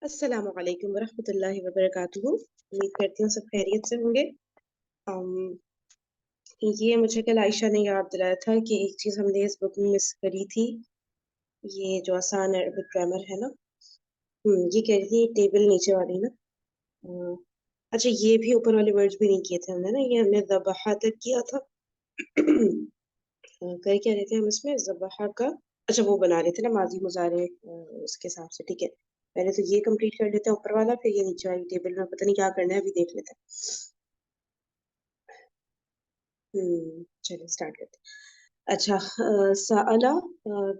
السلام علیکم ورحمۃ اللہ وبرکاتہ. امید کرتی ہوں سب خیریت سے ہوں گے. یہ مجھے کل عائشہ نے یاد دلایا تھا کہ ایک چیز ہم نے اس بک میں مس کری تھی. یہ جو آسان عربک گرامر ہے نا، یہ کہہ رہی تھی ٹیبل نیچے والی نا. اچھا، یہ بھی اوپر والے ورڈز بھی نہیں کیے تھے ہم نے نا، یہ ہم نے ذبحہ تک کیا تھا. کر کیا رہے تھے ہم اس میں ذبحہ کا؟ اچھا وہ بنا رہے تھے نا ماضی مضارع اس کے حساب سے. ٹھیک ہے، پہلے تو یہ کمپلیٹ کر لیتے ہیں اوپر والا، پھر یہ نیچے والی ٹیبل میں پتہ نہیں کیا کرنا ہے، ابھی دیکھ لیتے ہیں. چلیے اسٹارٹ کرتے ہیں. اچھا، سألا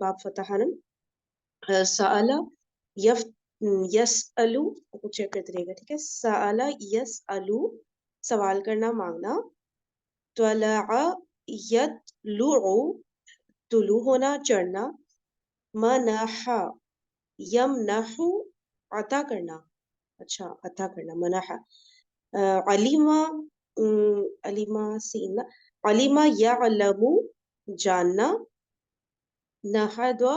باب فتح نا. سألا یف یسألو کچھ چیک کرتے رہے گا. ٹھیک ہے، سألا یسألو سوال کرنا، مانگنا. طلع یطلع طلوع ہونا، چڑھنا. منح یمنح عطا کرنا. اچھا عطا کرنا، منح. علیما علیما سینا، علیما یعلم جاننا. نہدوا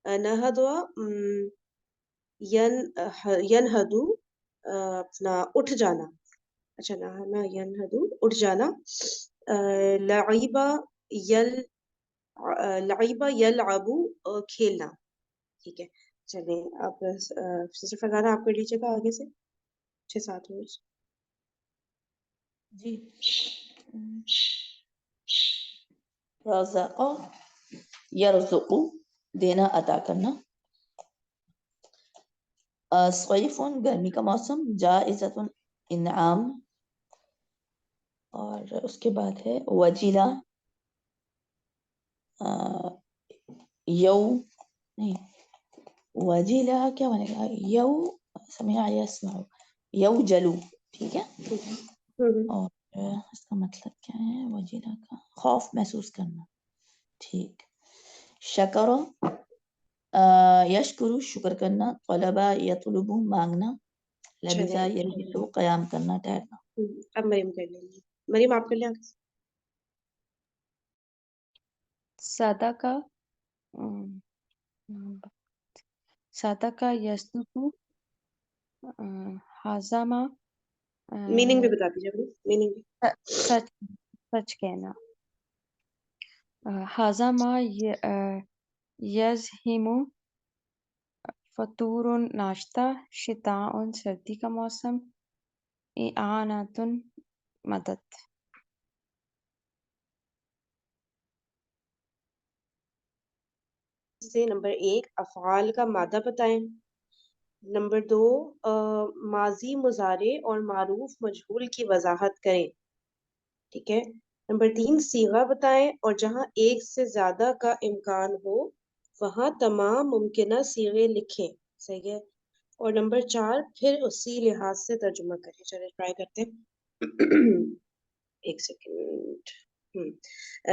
نہدوا ینہدو اپنا اٹھ جانا. اچھا نہنا ینہدو اٹھ جانا. لعیبا لعیبا یلعب کھیلنا. ٹھیک ہے، چلیں آپ سسٹر فرحانہ آپ کر لیجیے گا آگے سے 6-7 ورڈ. جی. رزق یرزق دینا، عطا کرنا. صیف گرمی کا موسم. جائزۃ انعام. اور اس کے بعد ہے وجیلا یو نہیں وجیلا کیا بنے گا؟ یو سمع یسمع یو جلو. ٹھیک ہے، اور اس کا مطلب کیا ہے؟ وجیلا کا خوف محسوس کرنا. ٹھیک. شکر یشکر شکر کرنا. طلبا یطلب مانگنا. لبثا یلبث قیام کرنا، ٹھہرنا. اب مریم کر لیں گے. مریم آپ کر لیں آگے. صدقہ صدقہ یصدق حازمہ میننگ بھی بتا دیجیے اپنی میننگ بھی. سچ سچ کہنا. حازمہ یزہم فطور ناشتہ. شتاء سردی کا موسم. اعانۃ مدد. سے نمبر 1 افعال کا مادہ بتائیں. نمبر 2 ماضی مضارع اور معروف مجہول کی وضاحت کریں. ٹھیک ہے. نمبر 3 صیغہ بتائیں اور جہاں ایک سے زیادہ کا امکان ہو وہاں تمام ممکنہ صیغے لکھیں. صحیح ہے. اور نمبر 4 پھر اسی لحاظ سے ترجمہ کریں. چلیں ٹرائی کرتے ہیں. ایک سیکنڈ.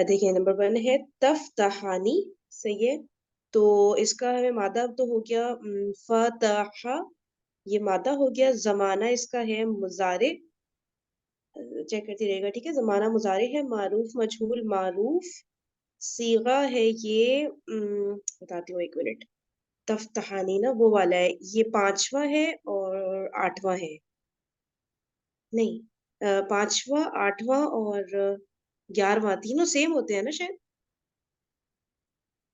دیکھیں نمبر 1 ہے تفتحانی. صحیح ہے، تو اس کا ہمیں مادہ تو ہو گیا فتح، یہ مادہ ہو گیا. زمانہ اس کا ہے مضارع، چیک کرتی رہے گا. ٹھیک ہے، زمانہ مضارع ہے. معروف مجہول معروف. صیغہ ہے یہ بتاتی ہوں 1 منٹ. تفتحانی نا وہ والا ہے، یہ 5واں ہے اور 8واں ہے. نہیں 5واں 8واں اور 11واں تینوں سیم ہوتے ہیں نا شاید.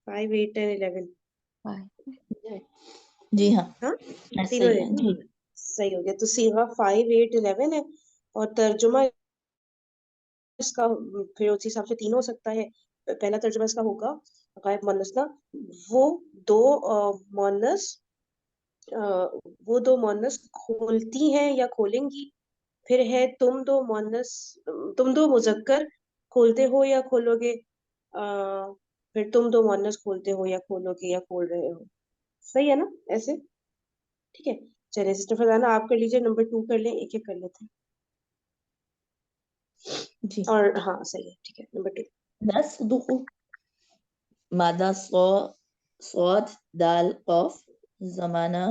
5 8 10 11 جی ہاں ہاں تینوں صحیح ہے. جی صحیح ہو گیا. تو صیغہ 5 8 11 ہے اور ترجمہ اس کا پھر اسی حساب سے 3 ہو سکتا ہے. پہلا ترجمہ اس کا ہوگا غائب مؤنث نا، وہ دو مؤنث کھولتی ہیں یا کھولیں گی. پھر ہے تم دو مذکر کھولتے ہو یا کھولو گے. پھر تم دو مؤنث کھولتے ہو یا کھولو گے یا کھول رہے ہو. صحیح ہے نا ایسے. ٹھیک ہے، چلیے سسٹر فرزانہ آپ کر لیجیے. نمبر 2 کر لیں، ایک ایک کر لیتے ہیں. جی. اور ہاں صحیح ہے. ٹھیک ہے، نمبر 2 نصدق مادہ صاد دال قاف. زمانہ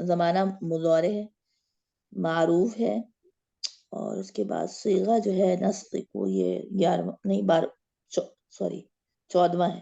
زمانہ مضارع ہے، معروف ہے. اور اس کے بعد صیغہ جو ہے نصدق، یہ 11واں نہیں 14واں ہے.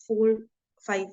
4 5।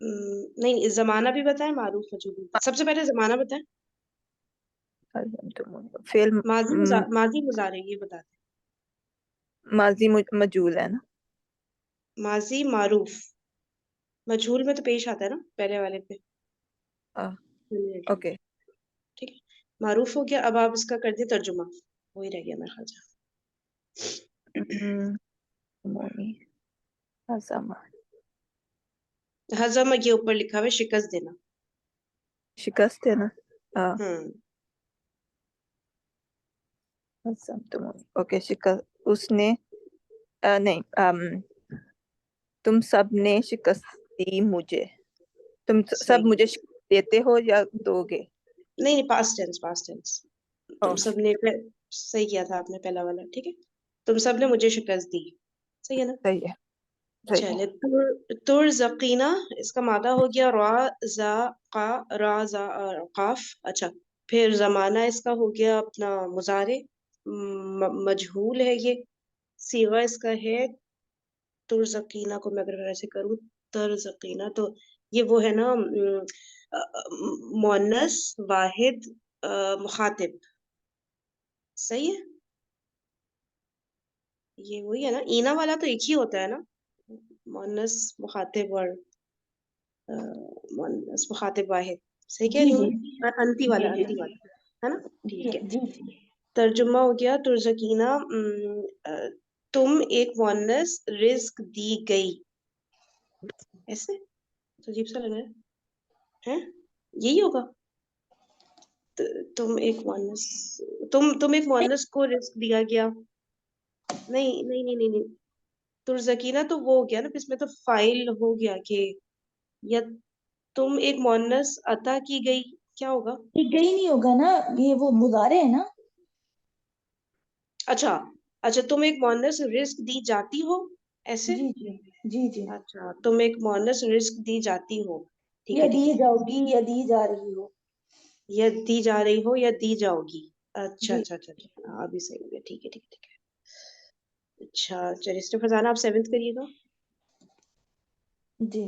نہیں زمانہ بھی بتائیں معروف مجھول بھی بتائیں. سب سے پہلے زمانہ بتائیں. عزمتم فعل ماضی مضارع یہ بتا دیں. ماضی مجهول ہے نا. ماضی معروف مجہول میں تو پیش آتا ہے نا پہلے والے پہ. اوکے ٹھیک ہے معروف ہو گیا. اب آپ اس کا کر دیں ترجمہ. وہی رہ گیا میرے خیال سے. ہزم ہضم یہ اوپر لکھا ہوا ہے شکست دینا. شکست ہے نا. ہزمتم اوکے شکست اس نے نہیں تم سب نے شکست دی مجھے. تم سب صحیح. مجھے شکست دیتے ہو یا دو گے. نہیں پاسٹ ٹینس. تم سب نے صحیح کیا تھا آپ نے پہلا والا. ٹھیک ہے تم سب نے مجھے شکست دی. صحیح ہے نا. صحیح ہے صحیح چلے ترزقینا اس کا مادہ ہو گیا را زا قا را زا قاف. اچھا پھر زمانہ اس کا ہو گیا اپنا مضارع مجہول ہے. یہ صیغہ اس کا ہے ترزقینا کو میں اگر ایسے کروں ترزقینا تو یہ وہ ہے نا مؤنث واحد مخاطب. صحیح ہے. یہ وہی ہے نا اینا والا تو ایک ہی ہوتا ہے نا مؤنث مخاطب اور مؤنث مخاطب واحد. صحیح کہہ جی رہی جی ہوں انتی والا جی ہے نا. ٹھیک ہے جی ترجمہ ہو گیا ترزقینا تم ایک مؤنث رزق دی گئی. ایسے تو عجیب سا لگ رہا ہے یہی ہوگا. تم ایک مؤنث تم ایک مؤنث کو رزق دیا گیا. نہیں ترزقینا تو وہ ہو گیا نا اس میں تو فائل ہو گیا کہ یا تم ایک مؤنث عطا کی گئی. کیا ہوگا. یہ گئی نہیں ہوگا نا یہ وہ مضارع ہے نا. اچھا تم ایک مؤنث رزق دی جاتی ہو ایسے. جی جی جی جی اچھا تم ایک مؤنث رزق دی جاتی ہو. ٹھیک یا ہے دی جاؤ گی یا دی جا رہی ہو. یا دی جا رہی ہو یا دی جاؤ گی. اچھا جی ابھی صحیح ہو گیا. ٹھیک ہے اچھا چلیے اسٹیپ فزانہ آپ 7th کریے گا. جی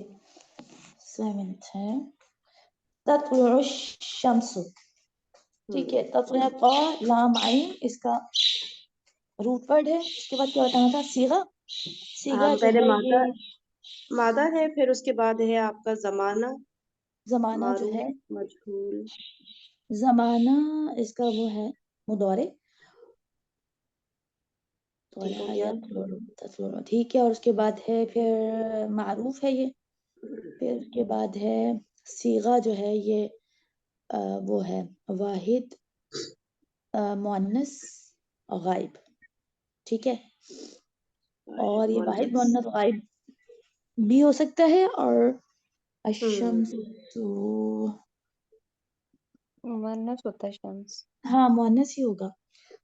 7th ہے تطلع الشمس. ٹھیک ہے تطلع قا لام عین اس کا روٹ ورڈ ہے. اس کے بعد کیا بتانا تھا صیغہ جو پہلے ہے یہ مادہ ہے پھر اس کے بعد ہے آپ کا زمانہ زمانہ جو معروف ہے مجہول. زمانہ اس کا وہ ہے مضارع ٹھیک ہو گیا. ٹھیک ہے. اور اس کے بعد ہے پھر معروف ہے یہ. پھر اس کے بعد ہے صیغہ جو ہے یہ وہ ہے واحد مؤنث غائب. ٹھیک ہے اور یہ واحد مؤنث غائب بھی ہو سکتا ہے. اور الشمس مؤنث ہوتا ہے شمس. ہاں مؤنث ہی ہوگا.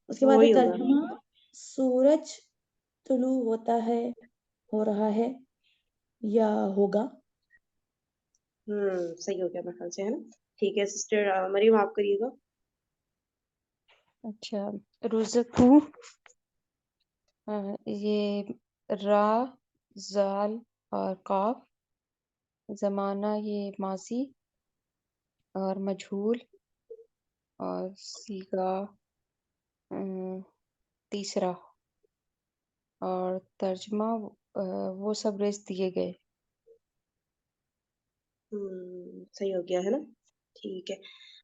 اس کے بعد ہے وہی ہوگا. ترجمہ سورج طلوع ہوتا ہے ہو رہا ہے یا ہوگا. صحیح ہو گیا میرے خیال سے ہے نا. ٹھیک ہے سسٹر مریم آپ کریے گا. اچھا رزقو یہ را زال اور قاف. زمانہ یہ ماضی اور مجہول اور صیغہ تیسرا اور ترجمہ وہ سب رزق دیے گئے. صحیح ہو گیا ہے نا. ٹھیک ہے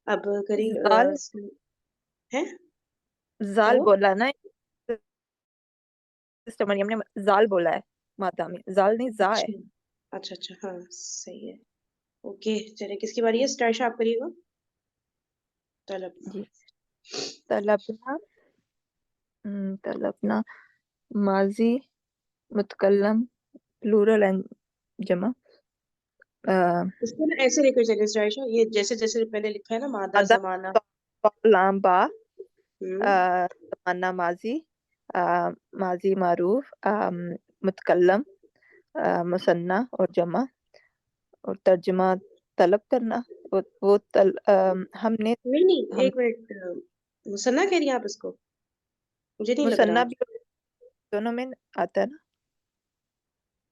اب کری زال ہے زال بولا نا سسٹر مریم نے زال بولا ہے مادہ میں. زال نہیں زا ہے. اچھا ہاں صحیح ہے. اوکے چلے کس کی باری ہے. اسٹارشا آپ کریے گا. جی طلبنا ماضی متکلم پلورل اینڈ جمع. اس کو نا ایسے لے کر چلے اسٹارشا یہ جیسے پہلے لکھا ہے نا مادہ زمانہ لام با زمانہ ماضی ماضی معروف متکلم مثنیٰ اور جمع اور ترجمہ طلب کرنا. وہ ہم نے نہیں ایک منٹ مثنیٰ کہہ رہی ہیں آپ اس کو. مجھے نہیں لگ رہا. مثنیٰ بھی دونوں میں آتا ہے نا.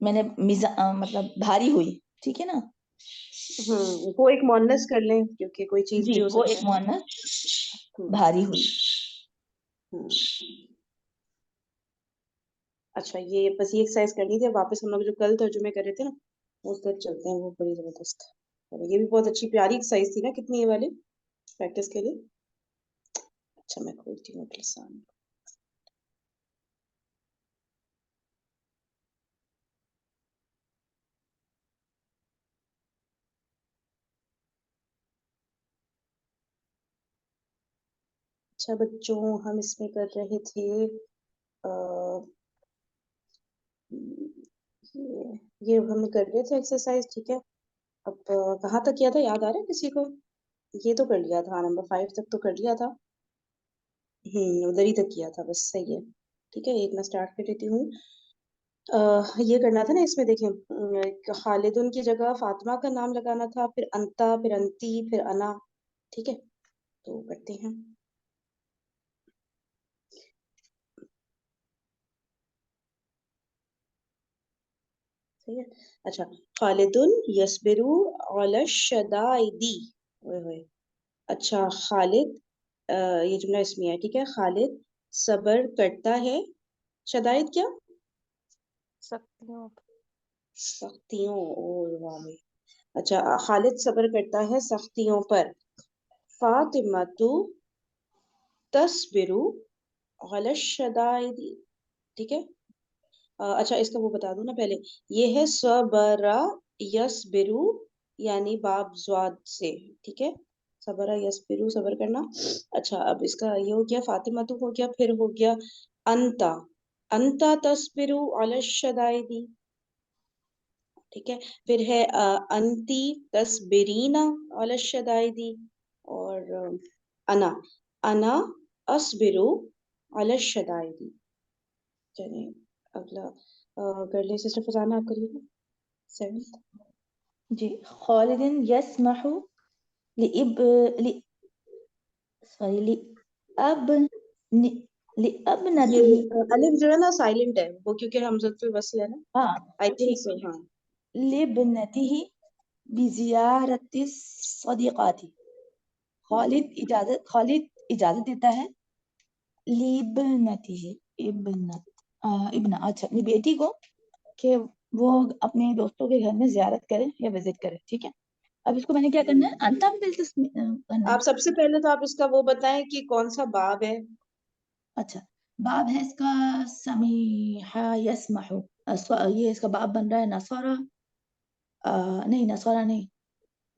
میں نے مطلب بھاری ہوئی، ٹھیک ہے نا. وہ ایک مونس کر لیں کیونکہ کوئی چیز جی بھی ہو وہ سکتا ایک ہے. مؤنث بھاری ہوئی. اچھا یہ بس یہ ایکسرسائز کرنی تھی. واپس ہم لوگ جو کل ترجمے کر رہے تھے نا اس طرف چلتے ہیں. وہ بڑی زبردست. یہ بھی بہت اچھی پیاری ایکسرسائز تھی نا. کتنی یہ والی پریکٹس کے لیے. اچھا میں کھولتی ہوں لسان. اچھا بچوں ہم اس میں کر رہے تھے یہ ہم کر رہے تھے ایکسرسائز. ٹھیک ہے اب کہاں تک کیا تھا یاد آ رہا ہے کسی کو؟ یہ تو کر لیا تھا. نمبر 5 تک تو کر لیا تھا. ادھر ہی تک کیا تھا بس. صحیح ہے ٹھیک ہے. ایک میں اسٹارٹ کر لیتی ہوں. یہ کرنا تھا نا اس میں. دیکھیں خالدن کی جگہ فاطمہ کا نام لگانا تھا. پھر انتا، پھر انتی، پھر انا. ٹھیک ہے تو کرتے ہیں. صحیح ہے. اچھا خالدن یصبرو علی الشدائد. اچھا خالد یہ جملہ اسمیہ ہے. ٹھیک ہے. خالد صبر کرتا ہے. شدائد کیا؟ سختیوں. اچھا خالد صبر کرتا ہے سختیوں پر. فاطمہ تصبر علی الشدائد. ٹھیک ہے. اچھا اس کا وہ بتا دوں نا پہلے. یہ ہے صبر یصبرو یعنی باب زواد سے. ٹھیک ہے. صبر یصبرو صبر کرنا. اچھا اب اس کا یہ ہو گیا. فاطمہ تو ہو گیا. پھر ہو گیا انتا. انتا تصبر علی الشدائد. ٹھیک ہے. پھر ہے انتی تصبرین علی الشدائد. اور انا اصبر علی الشدائد. چلیں اگلا کر لیں. سسٹر فضانہ آپ کریے گا 7th. جی خالد یسمح لابنته. الف جو ہے نا سائلنٹ ہے وہ کیونکہ حمزۃ الوصل ہے نا. ہاں آئی تھنک ٹھیک سو. ہے. ہاں لابنته بزیارت الصدیقات. خالد اجازت دیتا ہے لابنته ابن اچھا اپنی بیٹی کو کہ وہ اپنے دوستوں کے گھر میں زیارت کرے یا وزٹ کرے. ٹھیک ہے. اب اس کو میں نے کیا کرنا ہے؟ انتا کرنا ہے. آپ سب سے پہلے تو آپ اس کا وہ بتائیں کہ کون سا باب ہے. اچھا باب ہے اس کا سمیحہ یسمح. یہ اس کا باب بن رہا ہے نصارہ. نہیں نصارہ نہیں.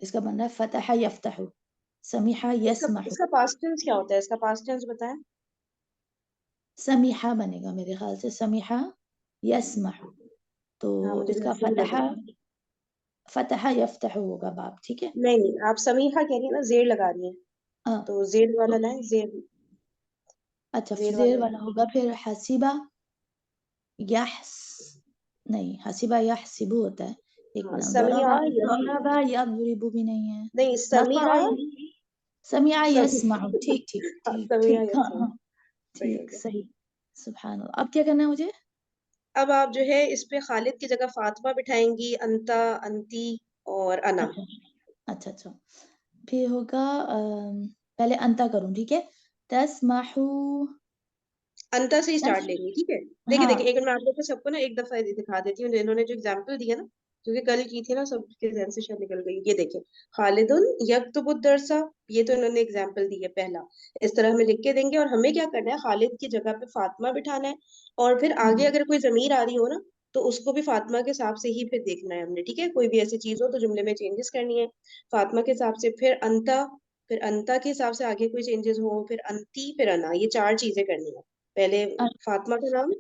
اس کا بن رہا ہے فتح یفتح. سمیحہ یسمح. اس کا پاسٹ ٹینس کیا ہوتا ہے؟ اس کا پاسٹ ٹینس بتائیں. سمیحہ بنے گا میرے خیال سے. سمیحہ یسمح تو ہاں مجھے اس بھی کا ایسے ہی لگ رہا ہے. فتح یفتح ہوگا باب. ٹھیک ہے. نہیں آپ سمیحہ کہہ رہی ہیں نا. زیر لگا رہی ہیں تو زیر والا لائیں. زیر اچھا زیر زیر والا ہوگا. پھر حسیبہ نہیں حسیبہ یحسبو ہوتا ہے. ایک ہاں منٹ. سمیعہ ضربہ یضرب بھی نہیں ہے. نہیں سمیعہ سمیع یسمع. ٹھیک ٹھیک ٹھیک سمیعہ ٹھیک. ہاں یسمع. ہاں صحیح ہو ٹھیک گیا. صحیح. سبحان اللہ. اب کیا کرنا ہے مجھے؟ اب آپ جو ہے اس پہ خالد کی جگہ فاطمہ بٹھائیں گی. انتا، انتی اور انا. اچھا اچھا. پھر ہوگا پہلے انتا کروں. ٹھیک ہے. تسمحو. انتا سے ہی اسٹارٹ لیں گے. ٹھیک ہے. دیکھیں ہاں ایک میں آپ لوگ کو سب کو نا ایک دفعہ دکھا دیتی ہوں. انہوں نے جو اگزامپل دی ہے نا کیونکہ کل کی تھی نا سب کے ذہن سے شاید نکل گئی. یہ دیکھیں خالدن یکتب الدرس. یہ تو انہوں نے اگزامپل دی ہے پہلا. اس طرح ہمیں لکھ کے دیں گے اور ہمیں کیا کرنا ہے؟ خالد کی جگہ پہ فاطمہ بٹھانا ہے. اور پھر آگے اگر کوئی ضمیر آ رہی ہو نا تو اس کو بھی فاطمہ کے حساب سے ہی پھر دیکھنا ہے ہم نے. ٹھیک ہے. کوئی بھی ایسی چیز ہو تو جملے میں چینجز کرنی ہے فاطمہ کے حساب سے. پھر انتا کے حساب سے آگے کوئی چینجز ہو. پھر انتی پھر انا. یہ 4 چیزیں کرنی ہیں. پہلے فاطمہ کا نام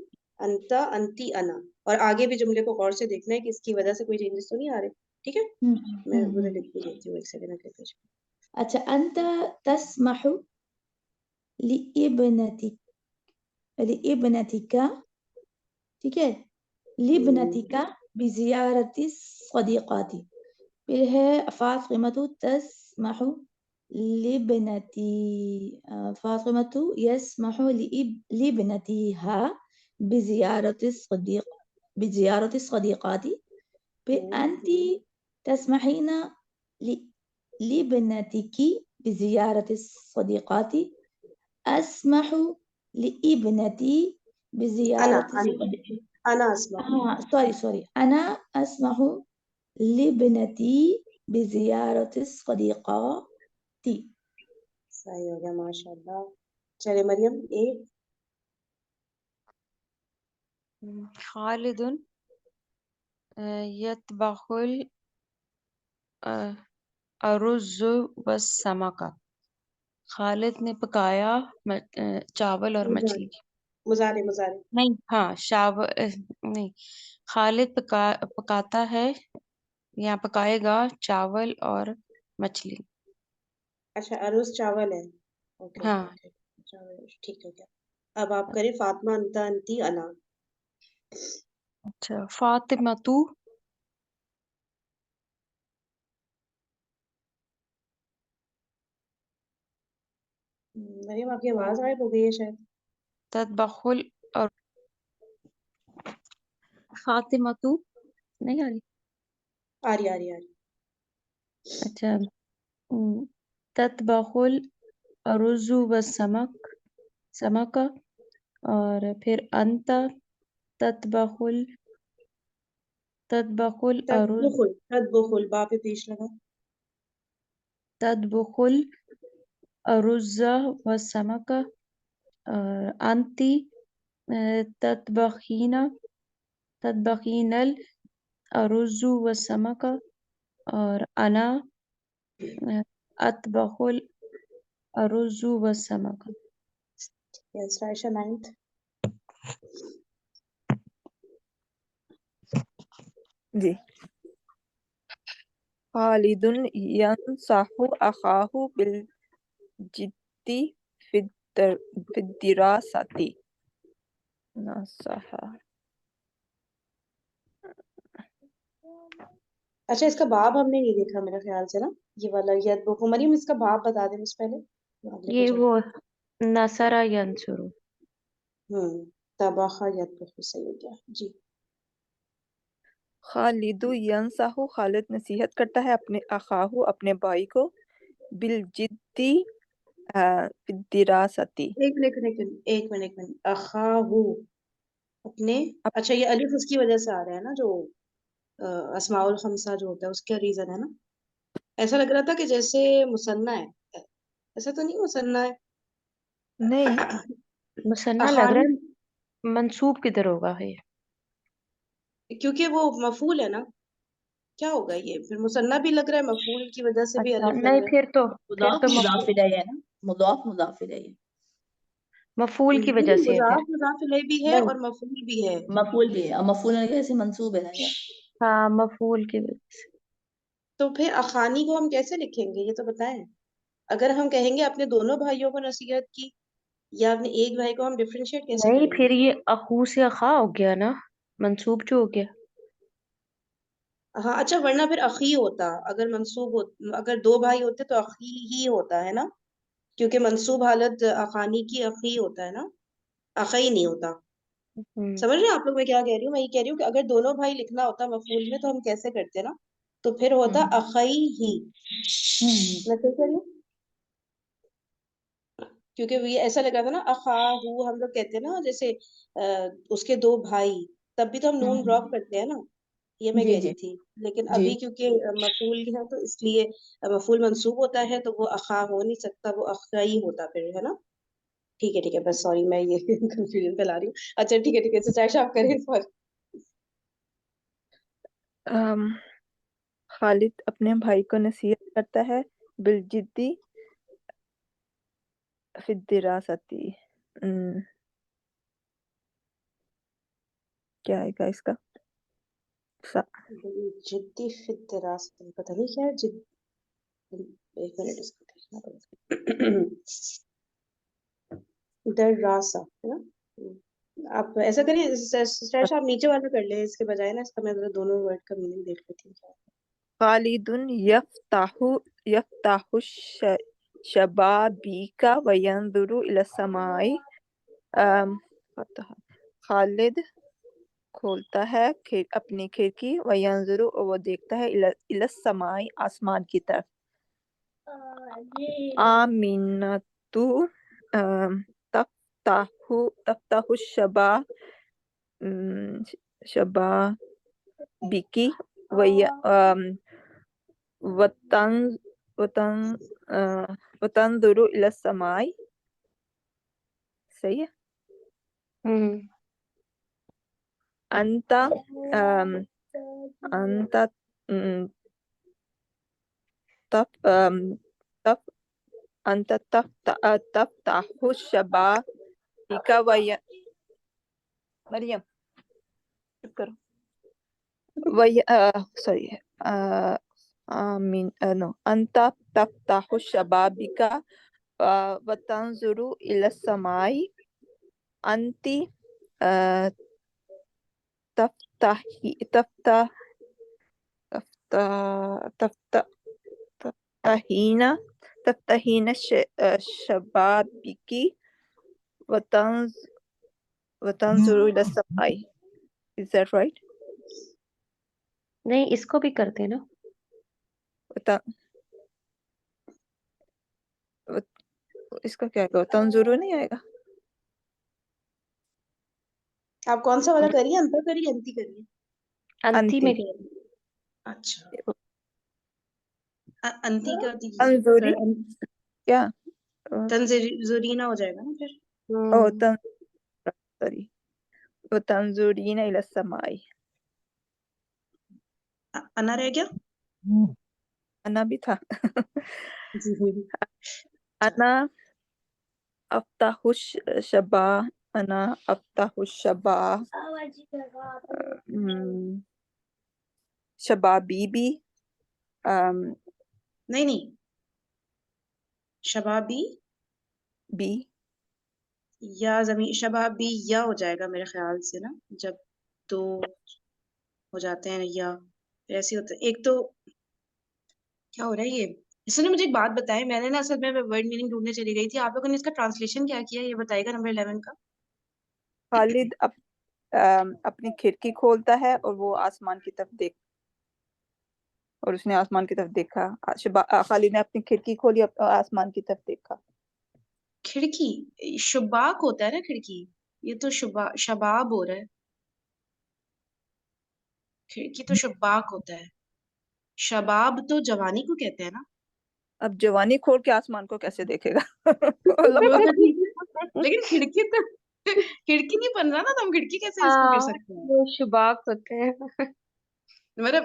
انتا، انتی، انا. اور آگے بھی جملے کو غور سے دیکھنا ہے کہ اس کی وجہ سے کوئی چینجز تو نہیں آ رہے. ٹھیک ہے. میں ادھر لکھ بھی دیتی ہوں. ایک سیکنڈ اگلے پیج. اچھا انت تسمح لابنتك. ٹھیک ہے. لابنتك بزیارت الصدیقات. پھر ہے فاطمہ تسمح فاطمة يسمح لابنتها بزيارة بزيارة الصديقات. أنت تسمحين لابنتك بزيارة الصديقات. أسمح لابنتي بزيارة أنا أسمح. سوري أنا أسمح لابنتي بزيارة الصديقات. صحیح ہو گیا ماشاء اللہ. چلے مریم ایک. خالد يطبخ الرز والسمك. خالد نے پکایا چاول اور مچھلی. مضارع نہیں ہاں نہیں خالد پکاتا ہے یا پکائے گا چاول اور مچھلی. اچھا ارز چاول ہے. اوکے ہاں چاول ٹھیک ہے کیا. اب آپ کریں فاطمہ انتا انتی انا. اچھا فاطمہ تو مریم آپ کی آواز غائب ہو گئی ہے شاید. تطبخ اور فاطمہ تو نہیں آ رہی. آ رہی. اچھا تطبخ الرز والسمك اور پھر انت تطبخ الرز تطبخ با پہ پیش لگا. تطبخ الرز والسمك اور انت تطبخین الرز والسمك اور انا اطبخ الرز والسمك. یس عائشہ 9th. جی. خالد ينصح أخاه بالجد في الدراسة. نصح. اچھا اس کا باب ہم نے نہیں دیکھا میرے خیال سے نا یہ والا ید بخو. مریم اس کا باب بتا دیں مجھ پہلے. یہ وہ نصرہ ینصر. طبخ ید بخو صحیح ہو گیا جی. خالد ینصح خالد نصیحت کرتا ہے اپنے اخاہ اپنے بھائی کو بالجدی فی الدراستی. ایک منٹ اخاہو اپنے. اچھا یہ الف اس کی وجہ سے آ رہا ہے نا جو اسماء الخمسہ جو ہوتا ہے اس کا ریزن ہے نا. ایسا لگ رہا تھا کہ جیسے مثنیٰ ہے. ایسا تو نہیں مثنیٰ ہے. نہیں مثنیٰ لگ رہا ہے. منصوب کدھر ہوگا ہے کیونکہ وہ مفعول ہے نا. کیا ہوگا یہ پھر مثنیٰ بھی لگ رہا ہے مفعول کی وجہ سے بھی الف لگ نہیں رہا ہے. پھر تو مضاف الیہ ہے نا. مضاف الیہ مفعول کی وجہ سے ہے پھر. مضاف الیہ بھی ہے اور مفعول بھی ہے. مفعول بھی ہے اور مفعول کیسے منصوب ہے نا یہ. ہاں مفعول کی وجہ سے. تو پھر اخانی کو ہم کیسے لکھیں گے یہ تو بتائیں. اگر ہم کہیں گے اپنے دونوں بھائیوں کو نصیحت کی یا اپنے ایک بھائی کو ہم ڈفرینشیٹ کیسے نہیں کریں گے. پھر یہ اخو سے اخا ہو گیا نا منصوب جو ہو گیا. ہاں اچھا ورنہ پھر اخی ہوتا اگر منصوب اگر دو بھائی ہوتے تو اخی ہی ہوتا ہے نا. کیونکہ منصوب حالت اخانی کی اخی ہوتا ہے نا. اخی نہیں ہوتا. سمجھ رہے ہیں آپ لوگ میں کیا کہہ رہی ہوں. میں یہ کہہ رہی ہوں کہ اگر دونوں بھائی لکھنا ہوتا مفعول میں تو ہم کیسے کرتے نا. تو پھر ہوتا اخی ہی. میں صحیح کہہ رہی ہوں کیونکہ یہ ایسا لگا تھا نا اخاہو ہم لوگ کہتے ہیں نا جیسے اس کے دو بھائی تب بھی تو ہم نون ڈراپ کرتے ہیں نا. یہ میں کہہ رہی تھی. لیکن ابھی کیونکہ مفعول ہے تو اس لیے مفعول منصوب ہوتا ہے تو وہ اخا ہو نہیں سکتا وہ اخی ہوتا پھر ہے نا. ٹھیک ہے بس سوری میں یہ کنفیوژن پھیلا رہی ہوں. اچھا ٹھیک ہے سچائش آپ کریں سوری. خالد اپنے بھائی کو نصیحت کرتا ہے بالجدی فی الدراستی. کیا آئے گا اس کا جدی فی الدراسہ پتہ نہیں کیا ہے جد. ایک منٹ اس کو دیکھنا پڑے گا. دراسہ ہے نا. آپ ایسا کریے سچائش آپ نیچے والا کر لیں اس کے بجائے نا. اس کا میں دونوں ورڈ کا میننگ دیکھ لیتی ہوں. خالد یفتح الشبابیک وینظر الی السماء. خالد کھولتا ہے اپنی کھڑکی وینظر اور وہ دیکھتا ہے الی السماء آسمان کی طرف آمینتو تفتح الشبا شبا بکی وتنظر الی السماء صحیح ہے انت انت انت تفتح الشبابیک مریم چپ کرو سوری نو انت تفتح الشبابیک وتنظر الی السماء انت تفتحین شبابیک وتنظر الی السماء. Is that right? نہیں اس کو بھی کرتے نا. اس کا کیا کہو تنظرو نہیں آئے گا. آپ کون سا والا کریے انتا کریے انتی کریے انتی میں گئے. اچھا انتی کا تنظری کیا تنظرینہ ہو جائے گا نا پھر. سوری وتنظرین الی السماء. انا رہ گیا. انا بھی تھا. انا افتح الشبا انا افتح الشبا شبابیبی نہیں شبابی بی یا زمین شبابی یا ہو جائے گا میرے خیال سے نا جب دو ہو جاتے ہیں یا ایسے ہوتا ہے. ایک تو کیا ہو رہا ہے یہ اس نے مجھے ایک بات بتائی میں نے نا اصل میں ورڈ میننگ ڈھونڈنے چلی گئی تھی. آپ لوگوں نے اس کا ٹرانسلیشن کیا کیا یہ بتائے گا نمبر 11 کا. خالد اپنی کھڑکی کھولتا ہے اور وہ آسمان کی طرف اور اس نے آسمان کی طرف دیکھا. خالد نے اپنی کھڑکی کھولی آسمان کی طرف دیکھا. کھڑکی شباک ہوتا ہے نا کھڑکی. یہ تو شباب ہو رہا ہے. کھڑکی تو شباک ہوتا ہے. شباب تو جوانی کو کہتے ہیں نا. اب جوانی کھول کے آسمان کو کیسے دیکھے گا. لیکن کھڑکی تو کھڑکی نہیں بن رہا نا تو ہم کھڑکی کیسے اس کو کر سکتے ہیں. وہ شباک ہوتے ہیں. مطلب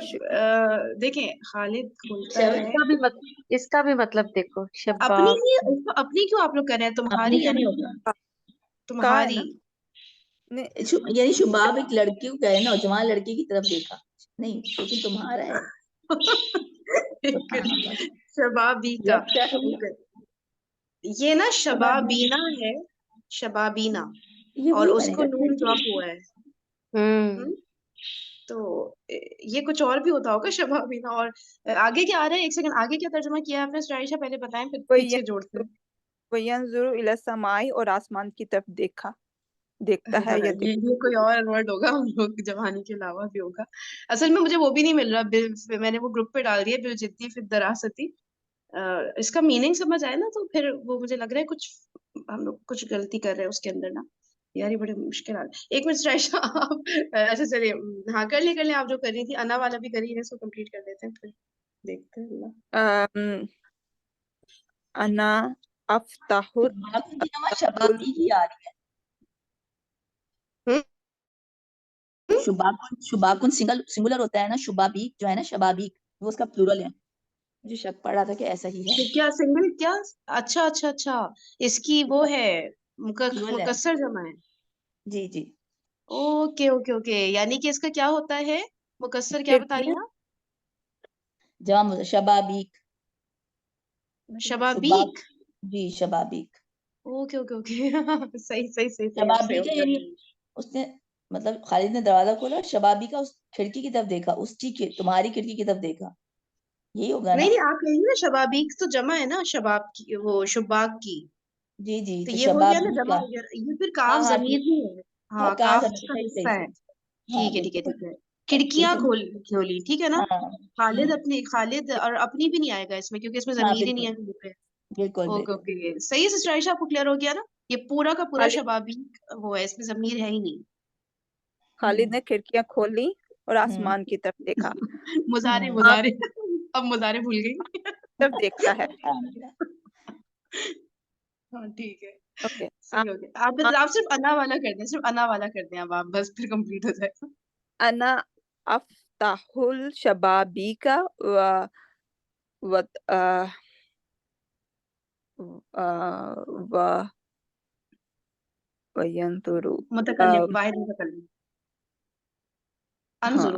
دیکھیں خالد کھولتا ہے. اس کا بھی مطلب دیکھو اپنی شباک. اپنی کیوں آپ لوگ کر رہے ہیں تمہاری اپنی کا نہیں ہوتا. تمہاری یعنی شباب ایک لڑکی کو کہے نوجوان لڑکی کی طرف دیکھا نہیں لیکن تمہارا ہے. شبابی کا یہ نا شبابینا ہے. شبابینا اور اس کو نون ڈراپ ہوا ہے. تو یہ کچھ اور بھی ہوتا ہوگا شبابینا. اور آگے کیا آ رہا ہے ایک سیکنڈ آگے کیا ترجمہ کیا ہے آپ نے سٹائشہ پہلے بتائیں پھر پیچھے جوڑتے ہیں. وینظر الی السماء اور آسمان کی طرف دیکھتا ہے. یہ کوئی اور ورڈ ہوگا ہم لوگ جوانی کے علاوہ بھی ہوگا. اصل میں مجھے وہ بھی نہیں مل رہا. میں نے وہ گروپ پہ ڈال دیا بالجدی فی الدراست. اس کا میننگ سمجھ آئے نا تو پھر وہ مجھے لگ رہا ہے کچھ ہم لوگ کچھ غلطی کر رہے ہیں اس کے اندر نا. یار یہ بڑے مشکل حال. ایک منٹ سٹائشہ آپ اچھا چلیے ہاں کر لیں آپ جو کر رہی تھی. انا والا بھی کر رہی ہے اس کو کمپلیٹ کر دیتے ہیں پھر دیکھتے ہیں. انا افتح شبابی کی آ رہی ہے. شباکن سنگولر ہوتا ہے نا. شبابیک جو ہے نا شبابیک وہ اس کا پلورل ہے. مجھے شک پڑ رہا تھا کہ ایسا ہی ہے. کیا سنگل کیا اچھا اس کی وہ ہے مکسر جمع ہے. جی جی اوکے یعنی کہ اس کا کیا ہوتا ہے مکسر کیا بتا رہی ہیں. جمع شبابیک. شبابیک. جی شبابیک. اوکے صحیح شبابیک یعنی اس نے مطلب خالد نے دروازہ کھولا شبابی کا اس کھڑکی کی طرف دیکھا. اس کی تمہاری کھڑکی کی طرف دیکھا. یہی ہوگا نا. نہیں آپ کہیں نا شبابیک تو جمع ہے نا شباب کی وہ شباک کی. جی تو یہ ہو گیا نا جمع. یہ پھر کاف ضمیر ہی ہے. ہاں کاف کا حصہ ہے. ٹھیک ہے ٹھیک ہے ٹھیک ہے. کھڑکیاں کھولی, ٹھیک ہے نا. خالد اور اپنی بھی نہیں آئے گا اس میں کیونکہ اس میں ضمیر ہی نہیں ہے. بالکل اوکے اوکے صحیح سے اسٹائشہ آپ کو کلیئر ہو گیا نا. یہ پورا کا پورا شبابی وہ ہے, اس میں ضمیر ہے ہی نہیں. خالد نے کھڑکیاں کھولی اور آسمان کی طرف دیکھا. مضارع اب مضارع بھول گئی. طرف دیکھتا ہے. ہاں ٹھیک ہے اوکے صحیح ہو گیا. آپ صرف انا والا کر دیں, صرف انا والا کر دیں اب آپ, بس پھر کمپلیٹ ہو جائے گا. انا افتح الشبابیک وینظر متکلم واحد متکلم. انظر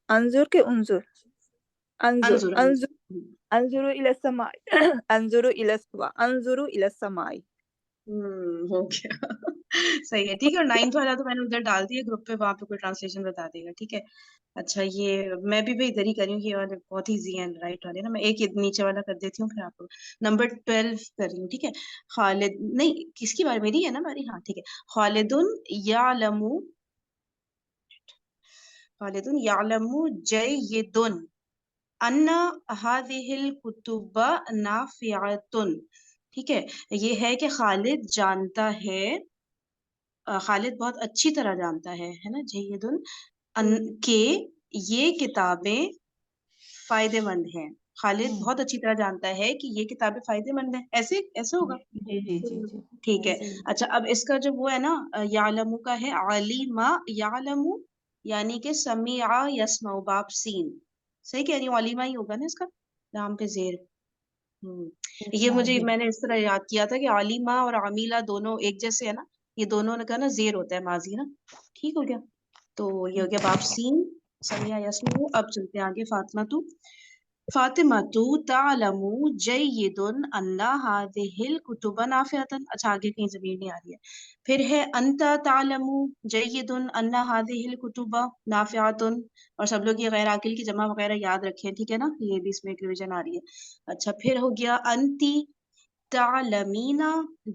انظر کے انظر انظر الى السماء انظر الى السماء. ہو گیا صحیح ہے ٹھیک ہے. اور 9th والا تو میں نے ادھر ڈال دیا گروپ پہ, وہاں پہ کوئی ٹرانسلیشن بتا دے گا. ٹھیک ہے اچھا. یہ میں بھی ادھر ہی کر رہی ہوں, یہ والے بہت ایزی ہیں رائٹ والے نا. میں ایک نیچے والا کر دیتی ہوں, پھر آپ کو نمبر 12 کر رہی ہوں. ٹھیک ہے خالد نہیں, کس کی بار میری ہے نا باری. ہاں ٹھیک ہے. خالد یعلم جید ان هذه الكتب نافعۃ. ٹھیک ہے, یہ ہے کہ خالد جانتا ہے, خالد بہت اچھی طرح جانتا ہے نا, جیدن کہ یہ کتابیں فائدے مند ہیں. خالد بہت اچھی طرح جانتا ہے کہ یہ کتابیں فائدے مند ہیں. ایسے ہوگا. جی ٹھیک ہے اچھا. اب اس کا جو وہ ہے نا یعلم کا ہے علیم یعلم, یعنی کہ سمیع یسمع باب سین. صحیح کہہ رہی ہوں, علیمہ ہی ہوگا نا اس کا نام پہ زیر. یہ مجھے میں نے اس طرح یاد کیا تھا کہ علیمہ اور عمیلہ دونوں ایک جیسے ہے نا, یہ دونوں کا نا زیر ہوتا ہے ماضی نا. ٹھیک ہو گیا. تو یہ ہو گیا باب سین سمیع یسمع. اب چلتے ہیں آگے. فاطمہ تعلم جید ان هذه الكتب نافعۃ. اچھا آگے کہیں زمین نہیں آ رہی ہے. پھر ہے انت تعلم جید ان هذه الكتب نافعۃ. اور سب لوگ یہ غیر عاقل کی جمع وغیرہ یاد رکھیں. ٹھیک ہے نا, یہ بھی اس میں ایک ریویژن آ رہی ہے. اچھا پھر ہو گیا انتی تعلمین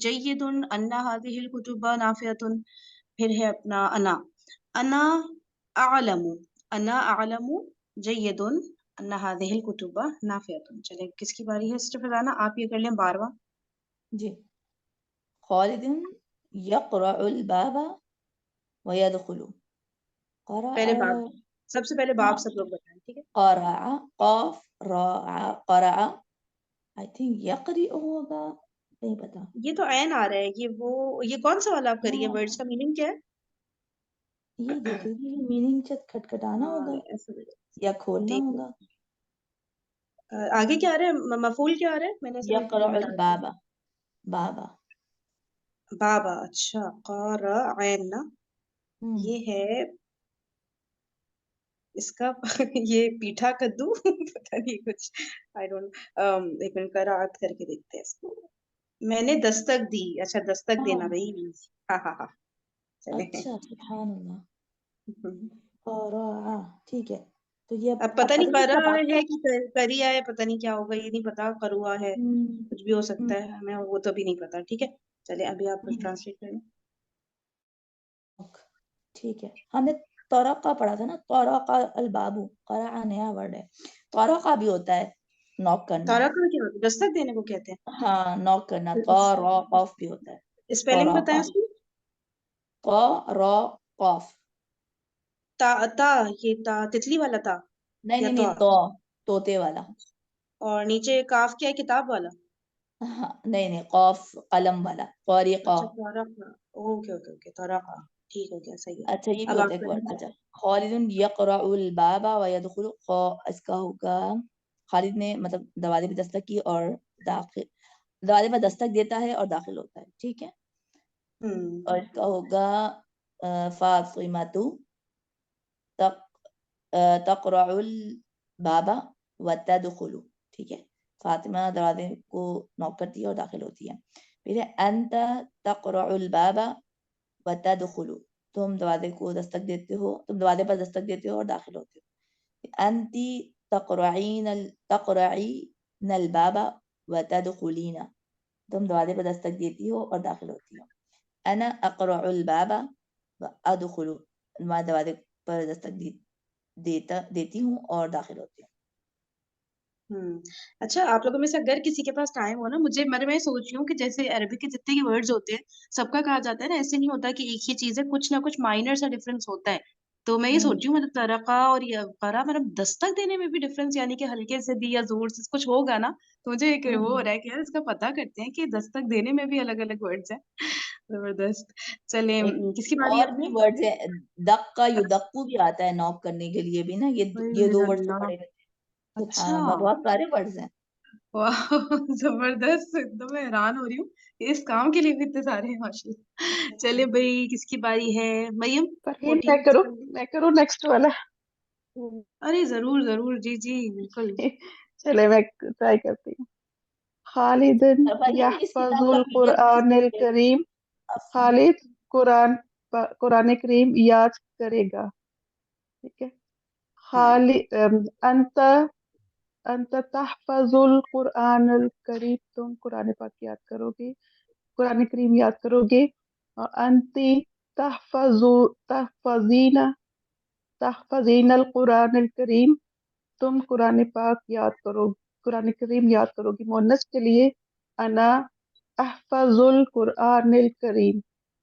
جید ان هذه الكتب نافعۃ. پھر ہے اپنا انا اعلم جید ان هذه الكتب نافعۃ. چلے کس کی باری ہے سسٹر فضانہ, آپ یہ کر لیں 12واں. جی. خالد یقرع الباب ویدخل. پہلے باب, سب سے پہلے باب سب لوگ بتائیں. ٹھیک ہے. قرع قاف راع قرع, آئی تھنک یقرع ہوگا, نہیں پتا. یہ تو عین آ رہا ہے. یہ کون سا والا آپ کریے, ورڈز کا میننگ کیا ہے؟ یہ دیکھ لیجیے, میننگ کھٹکھٹانا ہوگا یا کھولنا ہوگا. آگے کیا آ رہا ہے, مفعول کیا آ رہا ہے؟ میں نے یقرع الباب بابا. بابا. اچھا قارع عین نا, یہ ہے اس کا یہ پیٹھا کدو پتہ نہیں کچھ, آئی ڈونٹ. ایک منٹ قرأت کر کے دیکھتے ہیں اس کو. میں نے دستک دی. اچھا دستک دینا بھائی. ہاں چلے. اچھا سبحان اللہ. قرع ٹھیک ہے. تو یہ اب پتہ نہیں قرأ ہے کہ کریا ہے, پتہ نہیں کیا ہوگا, یہ نہیں پتا. قروا ہے, کچھ بھی ہو سکتا ہے, ہمیں وہ تو بھی نہیں پتا. ٹھیک ہے چلے ابھی آپ کچھ ٹرانسلیٹ کریں. ٹھیک ہے. ہم نے طرقہ پڑھا تھا نا, طرق الباب. قرع نیا ورڈ ہے. طرقہ بھی ہوتا ہے نوک کرنا. طرقہ کیا ہوتا ہے؟ دستک دینے کو کہتے ہیں. ہاں نوک کرنا. طرق بھی ہوتا ہے. اسپیلنگ بتائیں اس کی. طرق. تا یہ تا تتلی والا تا. نہیں تو طوطے والا. اور نیچے کاف کیا ہے, کتاب والا. نہیں قاف قلم والا. طریقہ. اچھا طرقہ. اوکے طرقہ. ٹھیک ہو گیا صحیح ہے. اچھا یہ بھی اب ہوتا آپ ہے. کریں. اچھا خالد یقرع الباب ويدخل. اس کا ہوگا خالد نے مطلب دروازے پہ دستک کی اور داخل, دروازے پہ دستک دیتا ہے اور داخل ہوتا ہے. ٹھیک ہے. اور اس کا ہوگا فاطمۃ تقرع الباب وتدخل. ٹھیک ہے. فاطمہ دروازے کو نوک کرتی ہے اور داخل ہوتی ہے. پھر ہے انت تقرع الباب وتدخل. تم دروازے کو دستک دیتے ہو, تم دروازے پر دستک دیتے ہو اور داخل ہوتے ہو. انتی تقرعین الباب وتدخلین. تم دروازے پر دستک دیتی ہو اور داخل ہوتی ہو. انا اقرع الباب ادخلو دروازے پر دستک دیتی ہوں اور داخل ہوتی ہوں. اچھا آپ لوگوں میں سے اگر کسی کے پاس ٹائم ہو نا، مجھے میں سوچ رہی ہوں کہ جیسے عربک کے جتنے بھی ورڈز ہوتے ہیں سب کا کہا جاتا ہے نا، ایسے نہیں ہوتا کہ ایک ہی چیز ہے، کچھ نہ کچھ مائنر سا ڈفرنس ہوتا ہے. تو میں یہ سوچ رہی ہوں مطلب ترقا اور قرا مطلب دستک دینے میں بھی ڈفرنس، یعنی کہ ہلکے سے دی یا زور سے کچھ ہوگا نا. تو مجھے ایک وہ ہو رہا ہے کہ یار اس کا پتہ کرتے ہیں کہ دستک دینے میں بھی الگ الگ ورڈز ہیں. زبردست. چلیں کس کی باری ہے اور بھی ورڈز ہیں، دقا یدقو بھی آتا ہے نوک کرنے کے لیے بھی نا، یہ دو ورڈز تو پڑے رہتے ہیں. سبحان اللہ، بہت سارے ورڈز ہیں. واہ زبردست، ایک دم میں حیران ہو رہی ہوں کہ اس کام کے لیے بھی اتنے سارے ہیں ماشاءاللہ. چلے بھائی کس کی باری ہے؟ مریم. فرحین میں کروں نیکسٹ والا. ارے ضرور ضرور، جی جی بالکل. چلے میں ٹرائی کرتی ہوں. خالد یحفظ القرآن الکریم، خالد قرآن کریم یاد کرے گا. ٹھیک ہے. خالد انت تحفظ القرآن الکریم، تم قرآن پاک یاد کرو گے، قرآن کریم یاد کرو گے. اور انتی تحفظین القرآن الکریم، تم قرآن پاک یاد کرو، قرآن کریم یاد کرو گی. مؤنث کے لیے انا احفظ القرآن الکریم،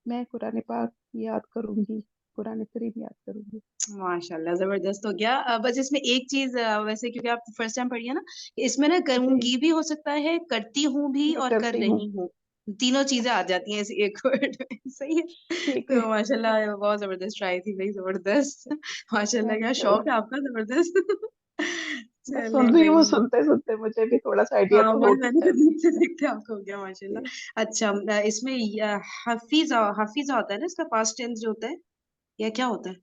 میں قرآن پاک یاد کروں گی، قرآن کریم یاد کروں گی. ماشاء اللہ زبردست ہو گیا. بس اس میں ایک چیز ویسے کیونکہ آپ فرسٹ ٹائم پڑھی ہے نا، اس میں نا کروں گی بھی ہو سکتا ہے، کرتی ہوں بھی، اور کر رہی ہوں، تینوں چیزیں آ جاتی ہیں ایک ورڈ میں. صحیح ہے. تو ماشاء اللہ بہت زبردست ٹرائی تھی بھائی، زبردست. ماشاء اللہ کیا شوق ہے آپ کا، زبردست. سن رہی ہوں، سنتے سنتے مجھے بھی تھوڑا سا آئیڈیا تو ہو گیا ہے. دیکھتے آپ کو ہو گیا ماشاء اللہ. اچھا اس میں حفیظہ ہوتا ہے نا، اس کا پاسٹ ٹینس جو ہوتا ہے یا کیا ہوتا ہے؟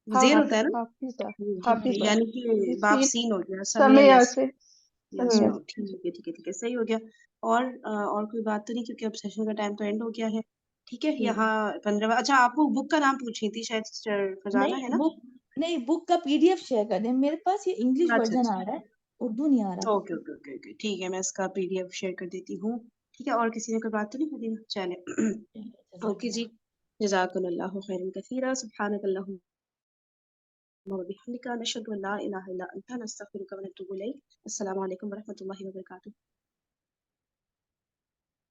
زیر ہوتا ہے نا، یعنی کہ باب سین ہو گیا، سمیع سے. ٹھیک ہے صحیح ہو گیا. اور کوئی بات تو نہیں، کیونکہ اب سیشن کا ٹائم تو اینڈ ہو گیا ہے. ٹھیک ہے. یہاں 15. اچھا آپ کو بک کا نام پوچھنی تھی شاید سسٹر فضانہ، ہے نا؟ نہیں، بک کا پی ڈی ایف شیئر کر دیں، میرے پاس یہ انگلش ورژن آ رہا ہے، اردو نہیں آ رہا. اوکے ٹھیک ہے، میں اس کا پی ڈی ایف شیئر کر دیتی ہوں. ٹھیک ہے. اور کسی نے کوئی بات تو نہیں کری نا؟ چلے اوکے جی. جزاکم اللہ خیرا کثیرا. سبحانک اللہم وبحمدک، نشہد ان لا الہ الا انت، نستغفرک ونتوب الیک. السلام علیکم ورحمۃ اللہ وبرکاتہ.